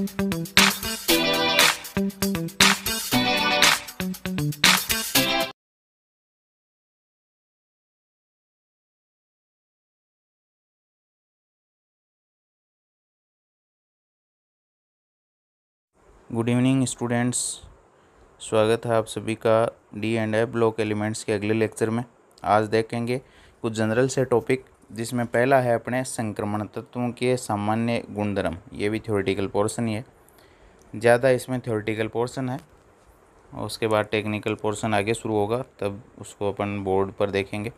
Good evening students, स्वागत है आप सभी का D and F block elements के अगले लेक्चर में। आज देखेंगे कुछ जनरल से टॉपिक, जिसमें पहला है अपने संक्रमण तत्वों के सामान्य गुणधर्म। ये भी थ्योरेटिकल पोर्शन ही है, ज़्यादा इसमें थ्योरेटिकल पोर्शन है और उसके बाद टेक्निकल पोर्शन आगे शुरू होगा, तब उसको अपन बोर्ड पर देखेंगे।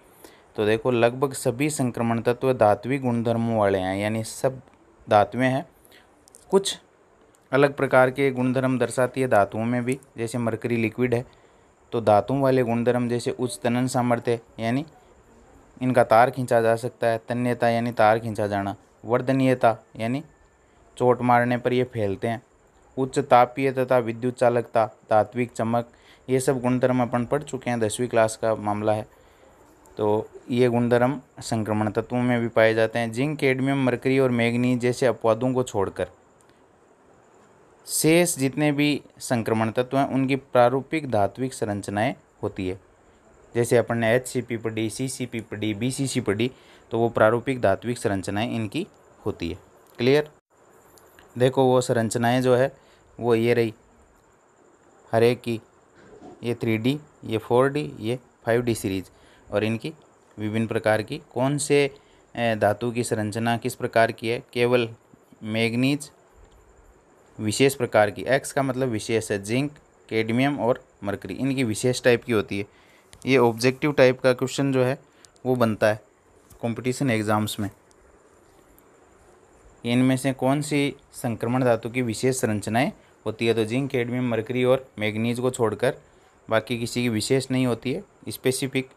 तो देखो, लगभग सभी संक्रमण तत्व धात्विक गुणधर्मों वाले हैं, यानी सब धातुएँ हैं। कुछ अलग प्रकार के गुणधर्म दर्शाती है धातुओं में भी, जैसे मरकरी लिक्विड है तो धातुओं वाले गुणधर्म जैसे उच्च तनन सामर्थ्य, यानी इनका तार खींचा जा सकता है। तन्यता यानी तार खींचा जाना। वर्धनीयता यानी चोट मारने पर ये फैलते हैं। उच्च तापीय तथा विद्युत चालकता, धात्विक चमक, ये सब गुणधर्म अपन पढ़ चुके हैं, 10वीं क्लास का मामला है। तो ये गुणधर्म संक्रमण तत्वों में भी पाए जाते हैं। जिंक, कैडमियम, मरकरी और मैग्नीज जैसे अपवादों को छोड़कर शेष जितने भी संक्रमण तत्व हैं उनकी प्रारूपिक धात्विक संरचनाएं होती है। जैसे अपन ने HCP पढ़ी, CCP पढ़ी, BCC पढ़ी, तो वो प्रारूपिक धात्विक संरचनाएं इनकी होती है। क्लियर? देखो, वो संरचनाएं जो है वो ये रही, हर एक की, ये 3D, ये 4D, ये 5D सीरीज, और इनकी विभिन्न प्रकार की कौन से धातु की संरचना किस प्रकार की है। केवल मैग्नीज विशेष प्रकार की, X का मतलब विशेष है, जिंक, कैडमियम और मरकरी, इनकी विशेष टाइप की होती है। ये ऑब्जेक्टिव टाइप का क्वेश्चन जो है वो बनता है कंपटीशन एग्जाम्स में। इनमें से कौन सी संक्रमण धातु की विशेष संरचनाएं होती है, तो जिंक, कैडमियम, मरकरी और मैग्नीज को छोड़कर बाकी किसी की विशेष नहीं होती है, स्पेसिफिक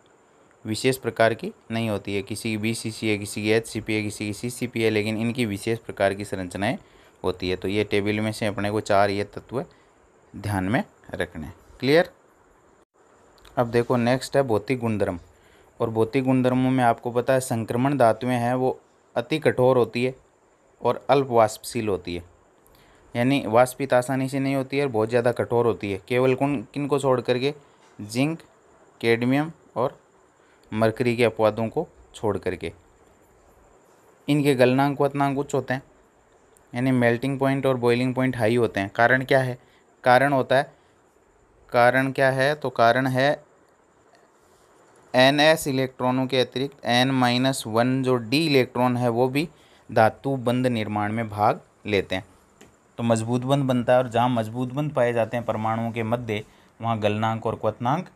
विशेष प्रकार की नहीं होती है। किसी की BCC है, किसी की HCP है, किसी की CCP है, लेकिन इनकी विशेष प्रकार की संरचनाएं होती है। तो ये टेबल में से अपने को 4 ये तत्व ध्यान में रखने। क्लियर? अब देखो, नेक्स्ट है भौतिक गुणधर्म। और भौतिक गुणधर्मों में आपको पता है संक्रमण धातुएं हैं वो अति कठोर होती है और अल्प वाष्पशील होती है, यानी वाष्पित आसानी से नहीं होती है और बहुत ज़्यादा कठोर होती है। केवल किन को छोड़ करके, जिंक, कैडमियम और मरकरी के अपवादों को छोड़ करके। इनके गलनांक क्वथनांक उच्च होते हैं, यानी मेल्टिंग पॉइंट और बॉइलिंग पॉइंट हाई होते हैं। कारण क्या है? कारण क्या है? तो कारण है NS इलेक्ट्रॉनों के अतिरिक्त N-1 जो D इलेक्ट्रॉन है वो भी धातु बंध निर्माण में भाग लेते हैं। तो मजबूत बंध बनता है, और जहाँ मजबूत बंध पाए जाते हैं परमाणुओं के मध्य, वहाँ गलनांक और क्वथनांक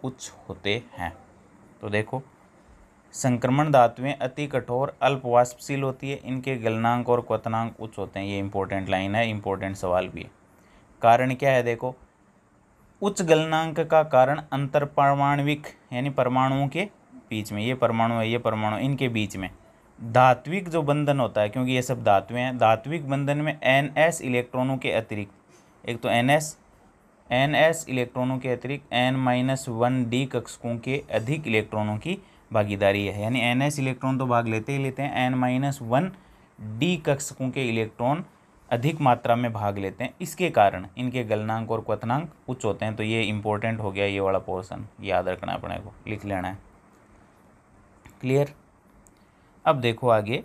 उच्च होते हैं। तो देखो, संक्रमण धातुएं अति कठोर अल्प वाष्पशील होती है, इनके गलनांक और क्वथनांक उच्च होते हैं। ये इंपॉर्टेंट लाइन है, इंपॉर्टेंट सवाल भी है। कारण क्या है? देखो, उच्च गलनांक का कारण अंतर परमाणविक, यानी परमाणुओं के बीच में, ये परमाणु है, ये परमाणु, इनके बीच में धात्विक जो बंधन होता है, क्योंकि ये सब धातुएं हैं। धात्विक बंधन में NS इलेक्ट्रॉनों के अतिरिक्त, एक तो NS इलेक्ट्रॉनों के अतिरिक्त N-1 D कक्षकों के अधिक इलेक्ट्रॉनों की भागीदारी है। यानी NS इलेक्ट्रॉन तो भाग लेते ही लेते हैं, N-1 D कक्षकों के इलेक्ट्रॉन अधिक मात्रा में भाग लेते हैं। इसके कारण इनके गलनांक और क्वथनांक उच्च होते हैं। तो ये इंपॉर्टेंट हो गया, ये वाला पोर्शन याद रखना है, अपने को लिख लेना है। क्लियर? अब देखो आगे,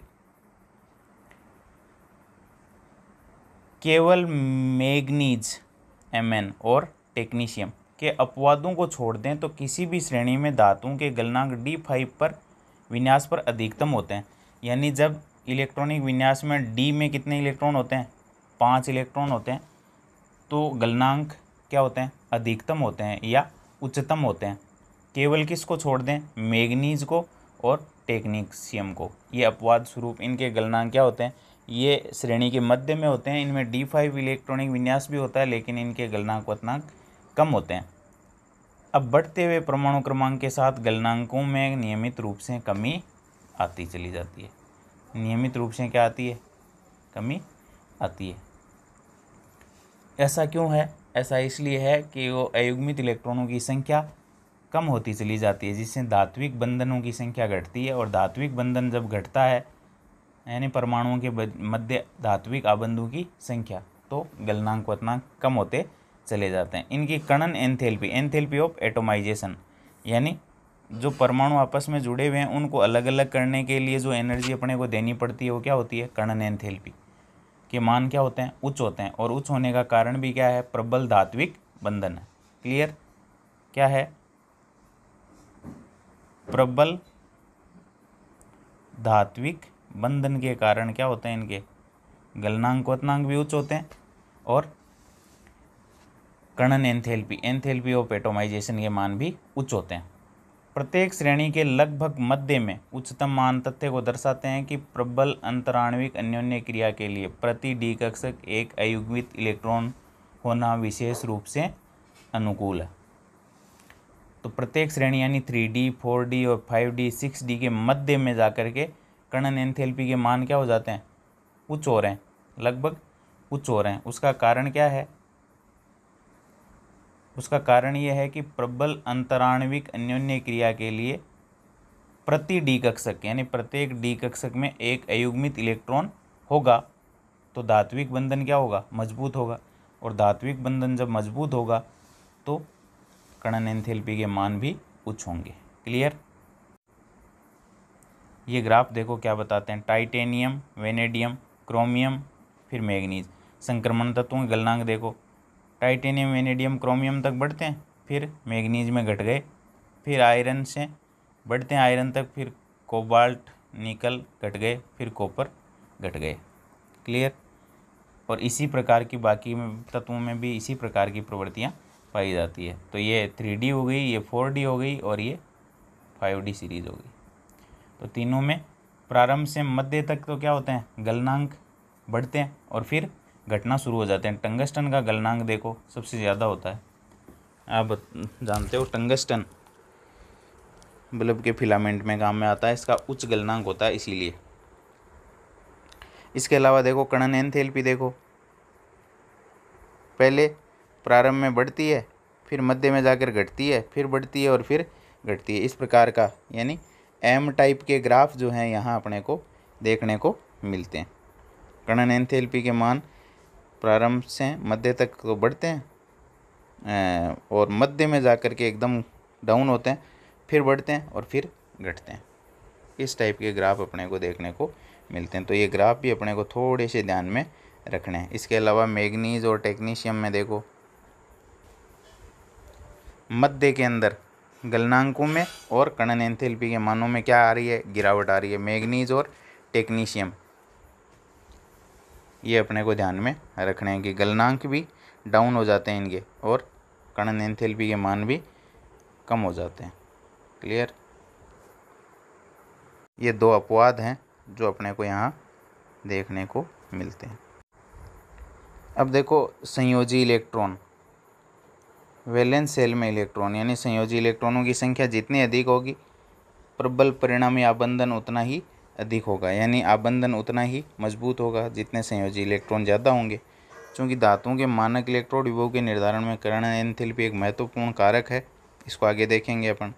केवल मैग्नीज Mn और टेक्नीशियम के अपवादों को छोड़ दें तो किसी भी श्रेणी में धातुओं के गलनांक D5 पर विन्यास पर अधिकतम होते हैं। यानी जब इलेक्ट्रॉनिक विन्यास में D में कितने इलेक्ट्रॉन होते हैं? 5 इलेक्ट्रॉन होते हैं, तो गलनांक क्या होते हैं? अधिकतम होते हैं या उच्चतम होते हैं। केवल किसको छोड़ दें? मैग्नीज को और टेक्नीशियम को। ये अपवाद स्वरूप इनके गलनांक क्या होते हैं? ये श्रेणी के मध्य में होते हैं। इनमें D5 इलेक्ट्रॉनिक विन्यास भी होता है, लेकिन इनके गलनांक क्वथनांक कम होते हैं। अब बढ़ते हुए परमाणु क्रमांक के साथ गलनांकों में नियमित रूप से कमी आती चली जाती है। नियमित रूप से क्या आती है? कमी आती है। ऐसा क्यों है? ऐसा इसलिए है कि वो अयुग्मित इलेक्ट्रॉनों की संख्या कम होती चली जाती है, जिससे धात्विक बंधनों की संख्या घटती है। और धात्विक बंधन जब घटता है, यानी परमाणुओं के मध्य धात्विक आबंधों की संख्या तो गलनांक क्वथनांक कम होते चले जाते हैं। इनकी कणन एंथैल्पी, एंथैल्पी ऑफ एटोमाइजेशन, यानी जो परमाणु आपस में जुड़े हुए हैं उनको अलग अलग करने के लिए जो एनर्जी अपने को देनी पड़ती है वो क्या होती है, कणन एंथैल्पी के मान क्या होते हैं, उच्च होते हैं। और उच्च होने का कारण भी क्या है, प्रबल धात्विक बंधन है। क्लियर, क्या है, प्रबल धात्विक बंधन के कारण क्या होते हैं, इनके गलनांक क्वथनांक भी उच्च होते हैं और कणन एंथैल्पी, एंथैल्पी ऑफ एटोमाइजेशन के मान भी उच्च होते हैं। प्रत्येक श्रेणी के लगभग मध्य में उच्चतम मान तथ्य को दर्शाते हैं कि प्रबल अंतराण्विक अन्योन्य क्रिया के लिए प्रति डी कक्षक एक अयुग्मित इलेक्ट्रॉन होना विशेष रूप से अनुकूल है। तो प्रत्येक श्रेणी यानी 3D, 4D और 5D, 6D के मध्य में जाकर के कणन एंथैल्पी के मान क्या हो जाते हैं, उच्च हो रहे हैं, लगभग उच्च हो रहे हैं। उसका कारण क्या है, उसका कारण यह है कि प्रबल अंतराण्विक अन्योन्य क्रिया के लिए प्रति डी कक्षक यानी प्रत्येक डी कक्षक में एक अयुग्मित इलेक्ट्रॉन होगा तो धात्विक बंधन क्या होगा, मजबूत होगा। और धात्विक बंधन जब मजबूत होगा तो कणन एंथैल्पी के मान भी उच्च होंगे। क्लियर, ये ग्राफ देखो क्या बताते हैं, टाइटेनियम, वेनेडियम, क्रोमियम, फिर मैग्नीज, संक्रमण तत्वों के गलनांक देखो, टाइटेनियम, वेनेडियम, क्रोमियम तक बढ़ते हैं, फिर मैग्नीज में घट गए, फिर आयरन से बढ़ते हैं आयरन तक, फिर कोबाल्ट, निकल घट गए, फिर कॉपर घट गए। क्लियर, और इसी प्रकार की बाकी तत्वों में भी इसी प्रकार की प्रवृत्तियाँ पाई जाती है। तो ये 3D हो गई, ये 4D हो गई और ये 5D सीरीज हो गई। तो तीनों में प्रारंभ से मध्य तक तो क्या होते हैं, गलनांक बढ़ते हैं और फिर घटना शुरू हो जाते हैं। टंगस्टन का गलनांक देखो सबसे ज़्यादा होता है, आप जानते हो टंगस्टन बल्ब के फिलामेंट में काम में आता है, इसका उच्च गलनांक होता है इसीलिए। इसके अलावा देखो कणन एंथैल्पी देखो, पहले प्रारंभ में बढ़ती है, फिर मध्य में जाकर घटती है, फिर बढ़ती है और फिर घटती है। इस प्रकार का यानी एम टाइप के ग्राफ जो हैं यहाँ अपने को देखने को मिलते हैं। कणन एंथैल्पी के मान प्रारंभ से मध्य तक तो बढ़ते हैं और मध्य में जाकर के एकदम डाउन होते हैं, फिर बढ़ते हैं और फिर घटते हैं। इस टाइप के ग्राफ अपने को देखने को मिलते हैं। तो ये ग्राफ भी अपने को थोड़े से ध्यान में रखने हैं। इसके अलावा मैग्नीज और टेक्नीशियम में देखो मध्य के अंदर गलनांकों में और कणन एंथैल्पी के मानों में क्या आ रही है, गिरावट आ रही है। मैग्नीज और टेक्नीशियम ये अपने को ध्यान में रखने हैं कि गलनांक भी डाउन हो जाते हैं इनके और कणन एंथैल्पी के मान भी कम हो जाते हैं। क्लियर, ये दो अपवाद हैं जो अपने को यहाँ देखने को मिलते हैं। अब देखो संयोजी इलेक्ट्रॉन, वैलेंस सेल में इलेक्ट्रॉन यानी संयोजी इलेक्ट्रॉनों की संख्या जितनी अधिक होगी प्रबल परिणामी आबंधन उतना ही अधिक होगा, यानी आबंधन उतना ही मजबूत होगा जितने संयोजी इलेक्ट्रॉन ज़्यादा होंगे। चूँकि धातुओं के मानक इलेक्ट्रोड विभव के निर्धारण में कणन एंथैल्पी एक महत्वपूर्ण कारक है, इसको आगे देखेंगे अपन।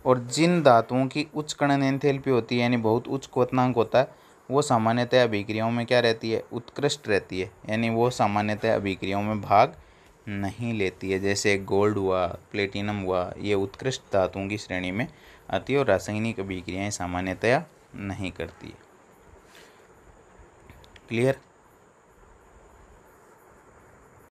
और जिन धातुओं की उच्च कणन एंथैल्पी होती है यानी बहुत उच्च क्वथनांक होता है वो सामान्यतः अभिक्रियाओं में क्या रहती है, उत्कृष्ट रहती है, यानी वो सामान्यतः अभिक्रियाओं में भाग नहीं लेती है। जैसे गोल्ड हुआ, प्लेटिनम हुआ, ये उत्कृष्ट धातुओं की श्रेणी में आती है और रासायनिक अभिक्रियाएं सामान्यतया नहीं करती है। क्लियर।